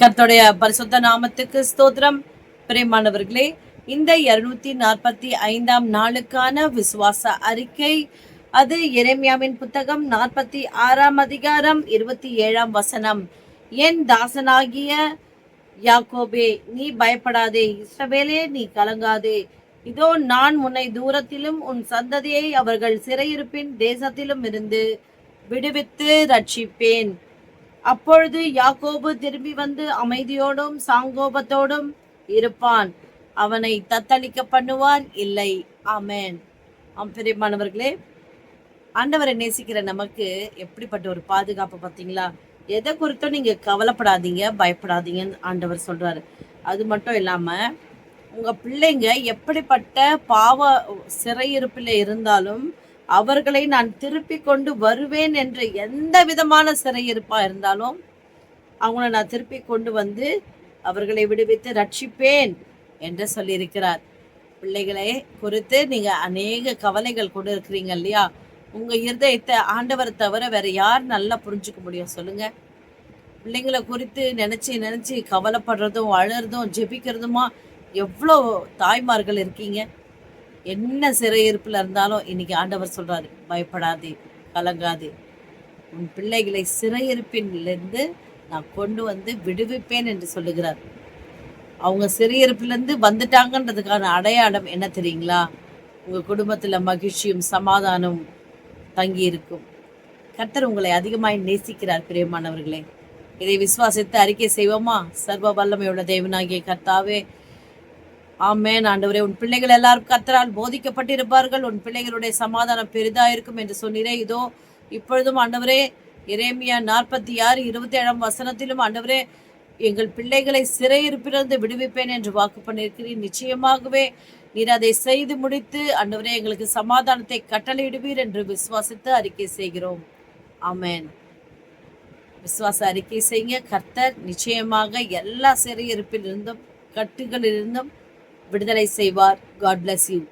கர்த்தருடைய பரிசுத்த நாமத்துக்கு ஸ்தோத்திரம். பிரியமானவர்களே, இந்த 245ஆம் நாளுக்கான விசுவாச அறிக்கை, அது எரேமியாவின் புத்தகம் 46ஆம் அதிகாரம் 27ஆம் வசனம். என் தாசனாகிய யாக்கோபே, நீ பயப்படாதே, இஸ்ரவேலே நீ கலங்காதே. இதோ நான் உன்னை தூரத்திலும் உன் சந்ததியை அவர்கள் சிறையிருப்பின் தேசத்திலும் இருந்து விடுவித்து ரட்சிப்பேன். அப்பொழுது யாக்கோபு திரும்பி வந்து அமைதியோடும் சாங்கோபத்தோடும் இருப்பான், அவனை தத்தளிக்க பண்ணுவார் இல்லை. ஆமென். பிரியமானவர்களே, ஆண்டவரை நேசிக்கிற நமக்கு எப்படிப்பட்ட ஒரு பாதுகாப்பு பார்த்தீங்களா? எதை குறித்தும் நீங்க கவலைப்படாதீங்க, பயப்படாதீங்கன்னு ஆண்டவர் சொல்றாரு. அது மட்டும் இல்லாம உங்க பிள்ளைங்க எப்படிப்பட்ட பாவ சிறையிருப்பில் இருந்தாலும் அவர்களை நான் திருப்பி கொண்டு வருவேன் என்ற எந்த விதமான சிறையிருப்பா இருந்தாலும் அவங்கள நான் திருப்பி கொண்டு வந்து அவர்களை விடுவித்து ரட்சிப்பேன் என்று சொல்லியிருக்கிறார். பிள்ளைகளை குறித்து நீங்க அநேக கவலைகள் கொண்டு இருக்கிறீங்க இல்லையா? உங்க இருதயத்தை ஆண்டவரை தவிர வேற யார் நல்லா புரிஞ்சுக்க முடியும் சொல்லுங்க? பிள்ளைங்களை குறித்து நினைச்சு கவலைப்படுறதும் அழறதும் ஜெபிக்கிறதுமா எவ்வளோ தாய்மார்கள் இருக்கீங்க. என்ன சிறையிருப்பில் இருந்தாலும் இன்னைக்கு ஆண்டவர் சொல்றாரு, பயப்படாதே, கலங்காதே. உன் பிள்ளைகளை சிறையிருப்பிலிருந்து நான் கொண்டு வந்து விடுவிப்பேன் என்று சொல்லுகிறார். அவங்க சிறையிருப்பிலிருந்து வந்துட்டாங்கன்றதுக்கான அடையாளம் என்ன தெரியுங்களா? உங்க குடும்பத்துல மகிழ்ச்சியும் சமாதானம் தங்கி இருக்கும். கர்த்தர் உங்களை அதிகமாய் நேசிக்கிறார். பிரியமானவர்களே, இதை விசுவாசித்து அறிக்கை செய்வோமா? சர்வ வல்லமையுள்ள தேவனாகிய கர்த்தாவே, ஆமென். ஆண்டவரே, உன் பிள்ளைகள் எல்லாரும் கர்த்தரால் போதிக்கப்பட்டிருப்பார்கள், உன் பிள்ளைகளுடைய சமாதானம் பெரிதாயிருக்கும் என்று சொன்னீரே. இதோ இப்பொழுதும் ஆண்டவரே, எரேமியா 46:27 வசனத்திலும் ஆண்டவரே, எங்கள் பிள்ளைகளை சிறையிருப்பிலிருந்து விடுவிப்பேன் என்று வாக்கு பண்ணியிருக்கிறீர். நிச்சயமாகவே நீர் அதை செய்து முடித்து ஆண்டவரே எங்களுக்கு சமாதானத்தை கட்டளையிடுவீர் என்று விசுவாசித்து அறிக்கை செய்கிறோம். ஆமென். விசுவாச அறிக்கை செய்ய கர்த்தர் நிச்சயமாக எல்லா சிறையிருப்பிலிருந்தும் கட்டுகளிலிருந்தும் விடுதலை செய்வார். God bless you.